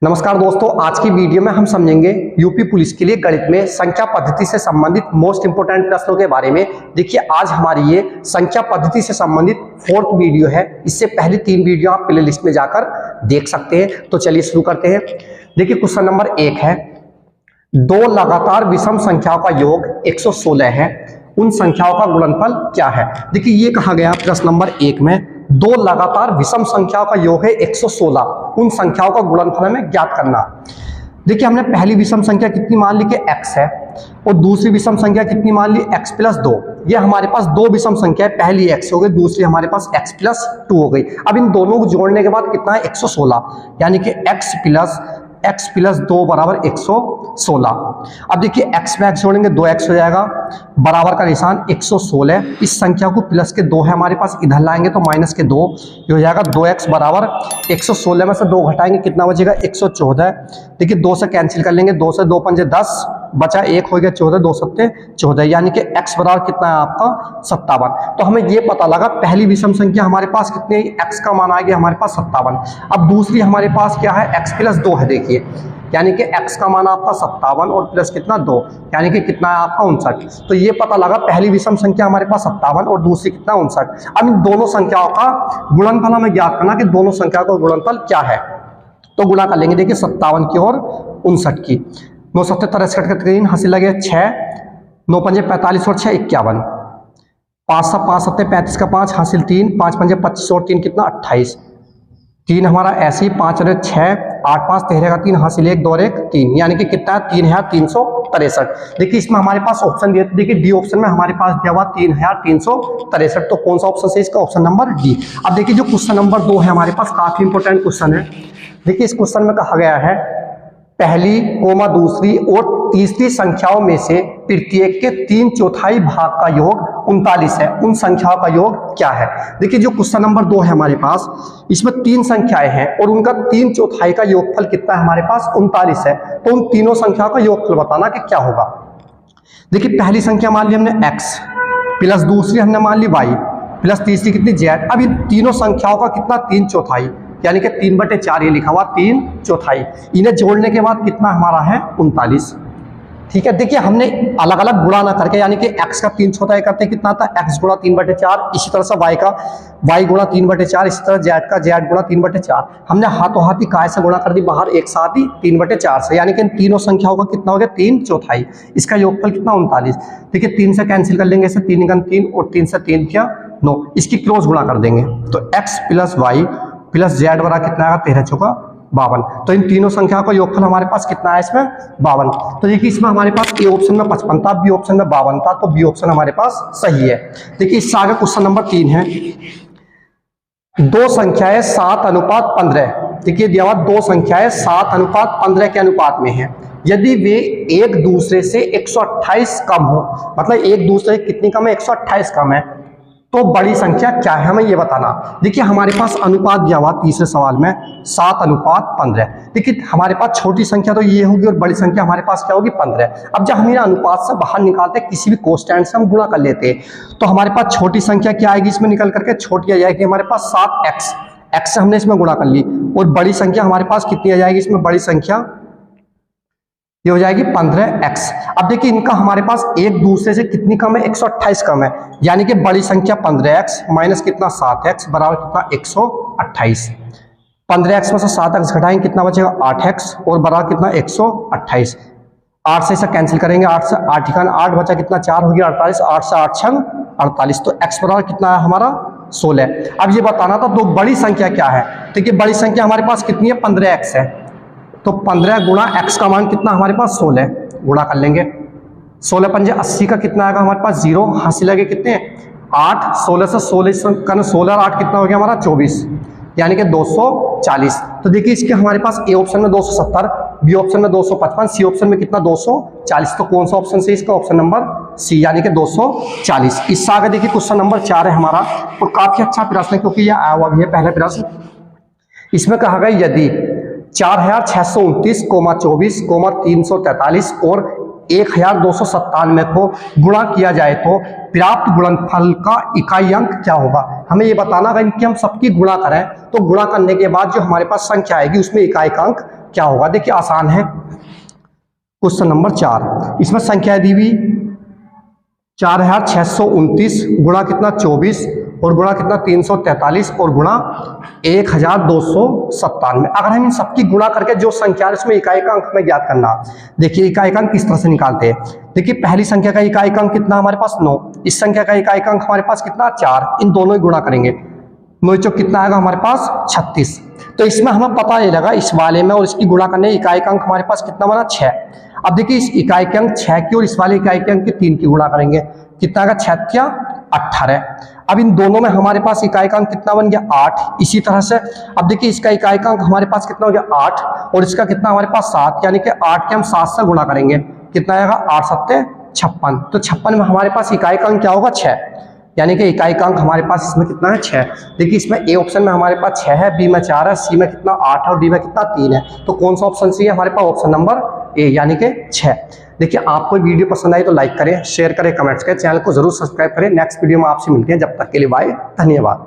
नमस्कार दोस्तों, आज की वीडियो में हम समझेंगे यूपी पुलिस के लिए गणित में संख्या पद्धति से संबंधित मोस्ट इंपोर्टेंट प्रश्नों के बारे में। देखिए, आज हमारी ये संख्या पद्धति से संबंधित 4th वीडियो है। इससे पहले 3 वीडियो आप प्ले लिस्ट में जाकर देख सकते हैं। तो चलिए शुरू करते हैं। देखिए, क्वेश्चन नंबर 1 है, 2 लगातार विषम संख्याओं का योग 116 है, उन संख्याओं का गुणनफल क्या है। देखिए, ये कहा गया प्रश्न नंबर 1 में 2 लगातार विषम संख्याओं का योग है 116, उन संख्याओं का गुणनफल हमें ज्ञात करना। देखिए, हमने पहली विषम संख्या कितनी मान ली कि x है, और दूसरी विषम संख्या कितनी मान ली x प्लस 2। ये हमारे पास 2 विषम संख्या है, पहली x हो गई, दूसरी हमारे पास x प्लस 2 हो गई। अब इन दोनों को जोड़ने के बाद कितना है 116, यानी कि x प्लस 2 बराबर 116। अब देखिए, x में x जोड़ेंगे 2x हो जाएगा, बराबर का निशान 116। इस संख्या को प्लस के 2 है हमारे पास, इधर लाएंगे तो माइनस के 2, ये हो जाएगा 2x बराबर 116 में से 2 घटाएंगे कितना बचेगा 114। देखिए, 2 से कैंसिल कर लेंगे, 2 से 2 पंजे 10, बचा 1 हो गया 14, 2 सत्ते 14, यानी कि x बराबर कितना है आपका 57। तो हमें ये पता लगा पहली विषम संख्या हमारे पास कितनी है, x का मान आ गया हमारे पास 57। अब दूसरी हमारे पास क्या है, x प्लस 2 है। देखिए, यानी कि x का मान आपका 57 और प्लस कितना 2, यानी कि कितना है आपका 59। तो ये पता लगा पहली विषम संख्या हमारे पास 57 और दूसरी कितना 59। अब इन दोनों संख्याओं का गुणनफल हमें ज्ञात करना कि दोनों संख्या का गुणनफल क्या है। तो गुणा कर लेंगे। देखिए, 57 की और 59 की, 9 7 63 का 3 हासिल लगे 6, 9 पंजे 45 और 6 51, 5 7 35 का 5 हासिल 3, 5 पंजे 25 और 3 कितना 28, 3 हमारा ऐसे ही 5 और 6, 8 5 13 का 3 हासिल 1 2 और 1 3, यानी कि कितना 3363। देखिए, इसमें हमारे पास ऑप्शन दिए थे। देखिए, डी ऑप्शन में हमारे पास दिया हुआ 3363। तो कौन सा ऑप्शन है इसका, ऑप्शन नंबर डी। अब देखिए, जो क्वेश्चन नंबर 2 है हमारे पास काफी इंपोर्टेंट क्वेश्चन है। देखिए, इस क्वेश्चन में कहा गया है पहली कोमा दूसरी और तीसरी संख्याओं में से प्रत्येक के 3/4 भाग का योग 39 है, उन संख्याओं का योग क्या है। देखिए, जो क्वेश्चन नंबर 2 है हमारे पास, इसमें 3 संख्याएं हैं और उनका 3/4 का योगफल कितना है हमारे पास 39 है। तो उन तीनों संख्याओं का योगफल बताना कि क्या होगा। देखिए, पहली संख्या मान ली हमने x, प्लस दूसरी हमने मान ली y, प्लस तीसरी कितनी z। अब इन तीनों संख्याओं का कितना 3/4, यानी कि 3/4 ये लिखा हुआ 3/4। इन्हें जोड़ने के बाद कितना हमारा है 39। ठीक है। देखिए, हमने अलग अलग गुणा ना करके, यानी कि x का 3/4 करते कितना आता है x गुणा 3/4, इसी तरह से y का y गुणा 3/4, इसी तरह z का z गुणा 3/4। हमने हाथों हाथ ही काय से गुणा कर दी बाहर एक साथ ही 3/4 से, यानी कि इन तीनों संख्याओं का कितना हो गया 3/4। इसका योगफल कितना 39। देखिए, 3 से कैंसिल कर लेंगे, इसे 3 × 3 और 3 से 3 क्या 9, इसकी क्रॉस गुणा कर देंगे तो x plus y plus z बराबर कितना आएगा 13 चौका 52। तो इन तीनों संख्याओं का योगफल हमारे पास कितना है इसमें 52। तो देखिए, इसमें हमारे पास ए ऑप्शन में 55 था, बी ऑप्शन में 52 था, तो बी ऑप्शन हमारे पास सही है। देखिए, इससे आगे क्वेश्चन नंबर 3 है, 2 संख्याएं 7:15। देखिए, दिया हुआ 2 संख्याएं 7:15 के अनुपात में है। यदि वे एक दूसरे से 128 कम हो, मतलब एक दूसरे से कितनी कम है 128 कम है, तो बड़ी संख्या क्या है, हमें ये बताना। देखिए, हमारे पास अनुपात दिया हुआ तीसरे सवाल में 7:15। देखिए, हमारे पास छोटी संख्या तो ये होगी और बड़ी संख्या हमारे पास क्या होगी 15। अब जब हम ये अनुपात से बाहर निकालते हैं, किसी भी कांस्टेंट से हम गुणा कर लेते हैं, तो हमारे पास छोटी संख्या क्या आएगी इसमें निकल करके, छोटी आ जाएगी हमारे पास 7x, x से हमने इसमें गुणा कर ली, और बड़ी संख्या हमारे पास कितनी आ जाएगी इसमें, बड़ी संख्या ये हो जाएगी 15x। अब देखिए, इनका हमारे पास एक दूसरे से कितनी कम है 128 कम है, यानी कि बड़ी संख्या 15x माइनस कितना 7x बराबर कितना 128। 15x में से 7x घटाएंगे कितना बचेगा 8x और बराबर कितना 128। 8 से इसे कैंसिल करेंगे, 8 से 8 ठिकाना 8 बचा कितना 4 हो गया 48, 8 से 8 छंग 48, तो x बराबर कितना है हमारा 16। अब ये बताना था तो बड़ी संख्या क्या है। देखिए, बड़ी संख्या हमारे पास कितनी है 15x है, तो 15 गुणा x का मान कितना हमारे पास 16, गुणा कर लेंगे। 16 पंजे 80 का कितना आएगा हमारे पास 0, हासिल लगे कितने 8, 16 से 16 और 8 कितना हो गया हमारा 24, यानी कि 240। तो देखिए, इसके हमारे पास ए ऑप्शन में 270, बी ऑप्शन में 255, सी ऑप्शन में कितना 240। तो कौन सा ऑप्शन से इसका, ऑप्शन नंबर सी, यानी कि 240। इससे आगे देखिए, क्वेश्चन नंबर 4 है हमारा, और काफी अच्छा प्रश्न है क्योंकि यह आया हुआ भी है पहला प्रश्न। इसमें कहा गया यदि 4629, 24, 343 और 1297 को गुणा किया जाए तो प्राप्त गुणनफल का इकाई अंक क्या होगा। हमें ये बताना है कि हम सबकी गुणा करें तो गुणा करने के बाद जो हमारे पास संख्या आएगी उसमें इकाई का अंक क्या होगा? देखिए आसान है। क्वेश्चन नंबर 4, इसमें संख्या दी हुई 4629 गुणा कितना 24 और गुणा कितना 343 और गुणा 1297। अगर हम इन सबकी गुणा करके जो संख्या है उसमें इकाई का अंक में ज्ञात करना। देखिए इकाई का अंक किस तरह से निकालते हैं। देखिए पहली संख्या का इकाई का अंक कितना हमारे पास 9, इस संख्या का इकाई का अंक हमारे पास कितना 4, इन दोनों ही गुणा करेंगे, 9 चौक कितना आएगा हमारे पास 36। तो इसमें हमें पता ये लगा इस वाले में और इसकी गुणा करने इकाई का अंक हमारे पास कितना बना 6। अब देखिए इस इकाई के अंक 6 की और इस वाले इकाई के अंक की 3 की गुणा करेंगे, कितना का 6 क्या 18। अब इन दोनों में हमारे पास इकाई का अंक कितना बन गया 8। इसी तरह से अब देखिए इसका इकाई का अंक हमारे पास कितना हो गया 8 और इसका कितना हमारे पास 7, यानी कि 8 के हम 7 से गुणा करेंगे, कितना आएगा 8 7 56। तो 56 में हमारे पास इकाई का अंक क्या होगा 6, यानी कि इकाई का अंक हमारे पास इसमें कितना है 6। देखिए इसमें ए ऑप्शन में हमारे पास 6 है, बी में 4 है, सी में कितना 8 है और डी में कितना 3 है। तो कौन सा ऑप्शन सी है हमारे पास? ऑप्शन नंबर ए, यानी कि 6। देखिए आपको वीडियो पसंद आई तो लाइक करें, शेयर करें, कमेंट्स करें, चैनल को जरूर सब्सक्राइब करें। नेक्स्ट वीडियो में आपसे मिलते हैं, जब तक के लिए बाय, धन्यवाद।